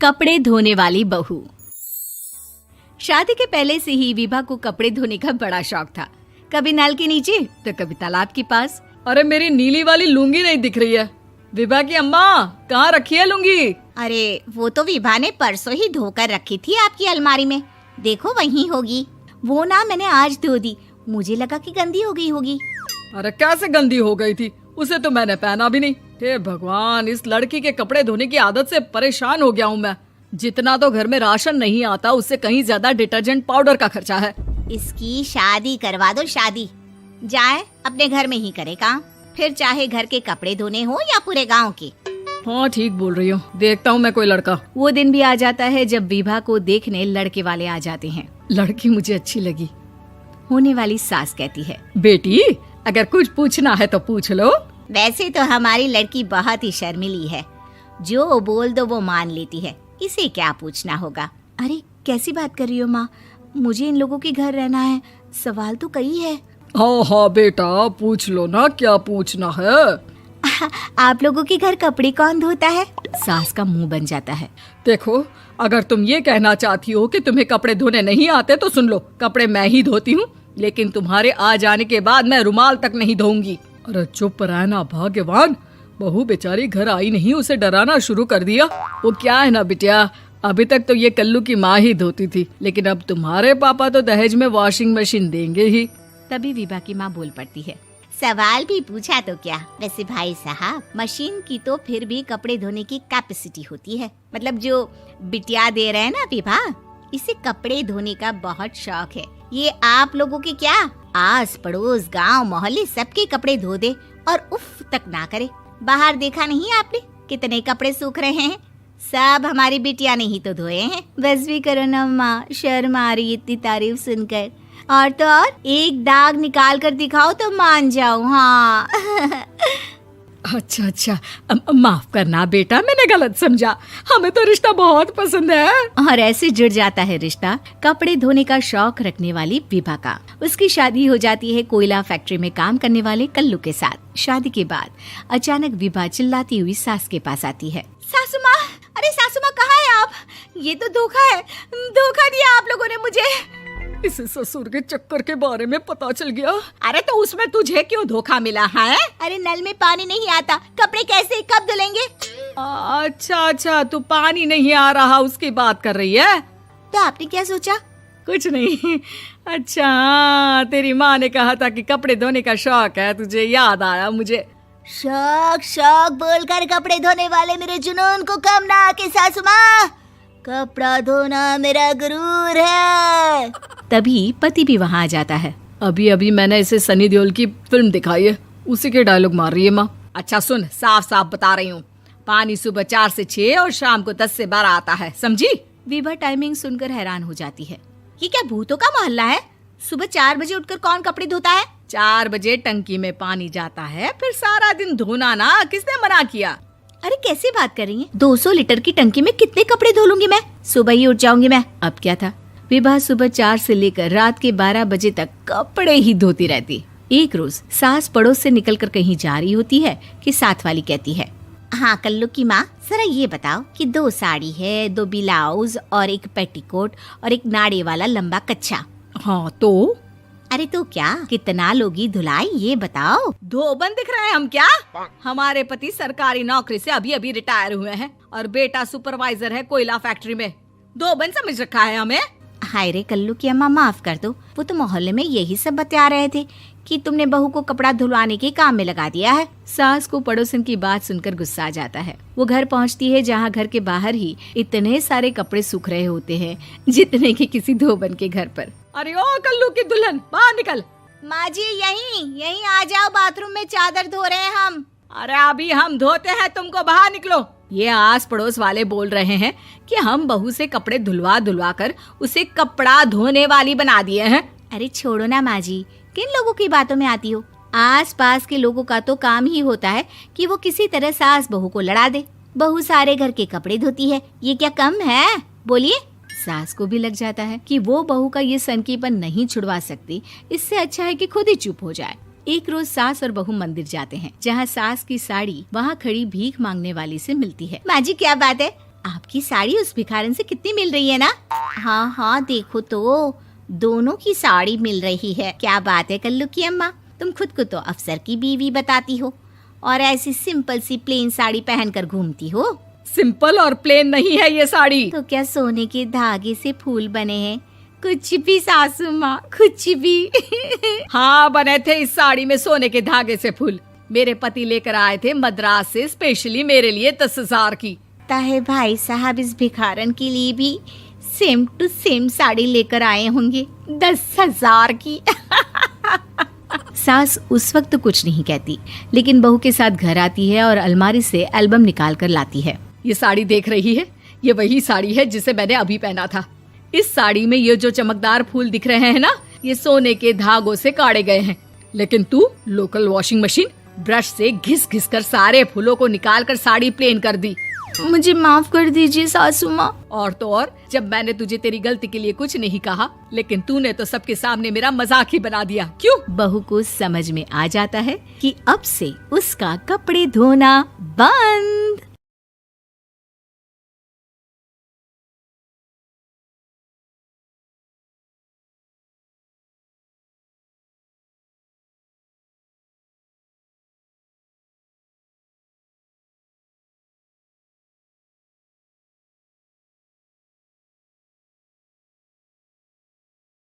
कपड़े धोने वाली बहू। शादी के पहले से ही विभा को कपड़े धोने का बड़ा शौक था। कभी नल के नीचे तो कभी तालाब के पास। अरे मेरी नीली वाली लुंगी नहीं दिख रही है। विभा की अम्मा, कहाँ रखी है लुंगी? अरे वो तो विभा ने परसों ही धोकर रखी थी आपकी अलमारी में, देखो वहीं होगी। वो ना मैंने आज धो दी, मुझे लगा कि गंदी हो गई होगी। अरे कैसे गंदी हो गई थी? उसे तो मैंने पहना भी नहीं। हे भगवान, इस लड़की के कपड़े धोने की आदत से परेशान हो गया हूँ मैं। जितना तो घर में राशन नहीं आता, उससे कहीं ज्यादा डिटर्जेंट पाउडर का खर्चा है। इसकी शादी करवा दो, शादी जाए अपने घर में ही करे काम, फिर चाहे घर के कपड़े धोने हो या पूरे गांव के। हाँ ठीक बोल रही हूँ, देखता हूँ मैं कोई लड़का। वो दिन भी आ जाता है जब विभा को देखने लड़के वाले आ जाते हैं। लड़की मुझे अच्छी लगी। होने वाली सास कहती है, बेटी अगर कुछ पूछना है तो पूछ लो। वैसे तो हमारी लड़की बहुत ही शर्मीली है, जो बोल दो वो मान लेती है, इसे क्या पूछना होगा। अरे कैसी बात कर रही हो माँ, मुझे इन लोगों के घर रहना है, सवाल तो कई है। हाँ हाँ बेटा, पूछ लो ना, क्या पूछना है। आप लोगों के घर कपड़े कौन धोता है? सास का मुंह बन जाता है। देखो, अगर तुम ये कहना चाहती हो कि तुम्हें कपड़े धोने नहीं आते तो सुन लो, कपड़े मैं ही धोती हूँ, लेकिन तुम्हारे आ जाने के बाद मैं रुमाल तक नहीं धोऊंगी। अरे चुप रहना भाग्यवान, बहू बेचारी घर आई नहीं, उसे डराना शुरू कर दिया। वो क्या है ना बिटिया, अभी तक तो ये कल्लू की माँ ही धोती थी, लेकिन अब तुम्हारे पापा तो दहेज में वॉशिंग मशीन देंगे ही। तभी विभा की माँ बोल पड़ती है, सवाल भी पूछा तो क्या। वैसे भाई साहब, मशीन की तो फिर भी कपड़े धोने की कैपेसिटी होती है। मतलब जो बिटिया दे रहे हैं ना विभा, इसे कपड़े धोने का बहुत शौक है। ये आप लोगों के क्या, आस पड़ोस गांव मोहल्ले सबके कपड़े धो दे और उफ तक ना करे। बाहर देखा नहीं आपने कितने कपड़े सूख रहे हैं? सब हमारी बिटिया ने ही तो धोए हैं। बस भी करो ना माँ, शर्म आ रही इतनी तारीफ सुनकर। और तो और एक दाग निकाल कर दिखाओ तो मान जाऊं। हाँ अच्छा, माफ करना बेटा, मैंने गलत समझा। हमें तो रिश्ता बहुत पसंद है। और ऐसे जुड़ जाता है रिश्ता कपड़े धोने का शौक रखने वाली विभा का। उसकी शादी हो जाती है कोयला फैक्ट्री में काम करने वाले कल्लू के साथ। शादी के बाद अचानक विभा चिल्लाती हुई सास के पास आती है। सासू माँ, अरे सासू माँ कहाँ है आप? ये तो धोखा है, धोखा दिया आप लोगों ने मुझे। इसे ससुर के चक्कर के बारे में पता चल गया। अरे तो उसमें तुझे क्यों धोखा मिला है? अरे नल में पानी नहीं आता, कपड़े कैसे कब धुलेंगे? अच्छा, तू पानी नहीं आ रहा उसकी बात कर रही है। तो आपने क्या सोचा? कुछ नहीं। अच्छा, तेरी माँ ने कहा था कि कपड़े धोने का शौक है तुझे, याद आया मुझे। शौक बोलकर कपड़े धोने वाले मेरे जुनून को कम ना आके सासू माँ, कपड़ा धोना मेरा गुरूर है। तभी पति भी वहाँ आ जाता है। अभी मैंने इसे सनी देओल की फिल्म दिखाई है, उसी के डायलॉग मार रही है माँ। अच्छा सुन, साफ साफ बता रही हूँ, पानी सुबह 4 से 6 और शाम को 10 से 12 आता है, समझी? विभा टाइमिंग सुनकर हैरान हो जाती है। ये क्या भूतों का मोहल्ला है? सुबह 4 बजे उठकर कौन कपड़े धोता है? 4 बजे टंकी में पानी जाता है, फिर सारा दिन धोना ना, किसने मना किया? अरे कैसी बात कर रही हैं? 200 लीटर की टंकी में कितने कपड़े धो लूंगी मैं? सुबह ही उठ जाऊंगी मैं। अब क्या था, विभा सुबह 4 से लेकर रात के 12 बजे तक कपड़े ही धोती रहती। एक रोज सास पड़ोस से निकलकर कहीं जा रही होती है कि साथ वाली कहती है, हाँ कल्लू की माँ, जरा ये बताओ कि 2 साड़ी है, 2 ब्लाउज और एक पेटीकोट और एक नाड़े वाला लंबा कच्छा। हाँ तो? अरे तो क्या, कितना लोगी धुलाई ये बताओ। धोबन दिख रहे हैं हम क्या? हमारे पति सरकारी नौकरी से अभी रिटायर हुए हैं और बेटा सुपरवाइजर है कोयला फैक्ट्री में। धोबन समझ रखा है हमें? हाय रे कल्लू की अम्मा, माफ कर दो, वो तो मोहल्ले में यही सब बता रहे थे कि तुमने बहू को कपड़ा धुलवाने के काम में लगा दिया है। सास को पड़ोसन की बात सुनकर गुस्सा आ जाता है। वो घर पहुंचती है जहां घर के बाहर ही इतने सारे कपड़े सूख रहे होते हैं जितने कि किसी धोबन के घर पर। अरे ओ कल्लू की दुल्हन, बाहर निकल। माँ जी यहीं आ जाओ, बाथरूम में चादर धो रहे हैं हम। अरे अभी हम धोते हैं, तुमको बाहर निकलो। ये आस पड़ोस वाले बोल रहे हैं कि हम बहू से कपड़े धुलवा कर उसे कपड़ा धोने वाली बना दिए हैं। अरे छोड़ो ना माँ जी, किन लोगों की बातों में आती हो? आस पास के लोगों का तो काम ही होता है कि वो किसी तरह सास बहू को लड़ा दे। बहू सारे घर के कपड़े धोती है, ये क्या कम है? बोलिए। सास को भी लग जाता है कि वो बहू का ये सनकीपन नहीं छुड़वा सकती, इससे अच्छा है कि खुद ही चुप हो जाए। एक रोज सास और बहू मंदिर जाते हैं, जहाँ सास की साड़ी वहाँ खड़ी भीख मांगने वाली से मिलती है। माँ जी क्या बात है, आपकी साड़ी उस भिखारन से कितनी मिल रही है ना? हाँ हाँ देखो तो, दोनों की साड़ी मिल रही है। क्या बात है कल्लू की अम्मा, तुम खुद को तो अफसर की बीवी बताती हो और ऐसी सिंपल सी प्लेन साड़ी पहनकर घूमती हो। सिंपल और प्लेन नहीं है ये साड़ी। तो क्या सोने के धागे से फूल बने हैं? कुछ भी सासू माँ, कुछ भी। हाँ बने थे इस साड़ी में सोने के धागे से फूल। मेरे पति लेकर आए थे मद्रास से स्पेशली मेरे लिए 10,000 की। ताहे भाई साहब इस भिखारन के लिए भी सेम टू सेम साड़ी लेकर आए होंगे 10,000 की। सास उस वक्त तो कुछ नहीं कहती, लेकिन बहू के साथ घर आती है और अलमारी से एल्बम निकाल कर लाती है। ये साड़ी देख रही है, ये वही साड़ी है जिसे मैंने अभी पहना था। इस साड़ी में ये जो चमकदार फूल दिख रहे हैं ना, ये सोने के धागों से काढ़े गए हैं। लेकिन तू लोकल वॉशिंग मशीन ब्रश से घिस घिस कर सारे फूलों को निकाल कर साड़ी प्लेन कर दी। मुझे माफ कर दीजिए सासू माँ। और तो और, जब मैंने तुझे तेरी गलती के लिए कुछ नहीं कहा, लेकिन तूने तो सबके सामने मेरा मजाक ही बना दिया। क्यों? बहू को समझ में आ जाता है कि अब से उसका कपड़े धोना बंद।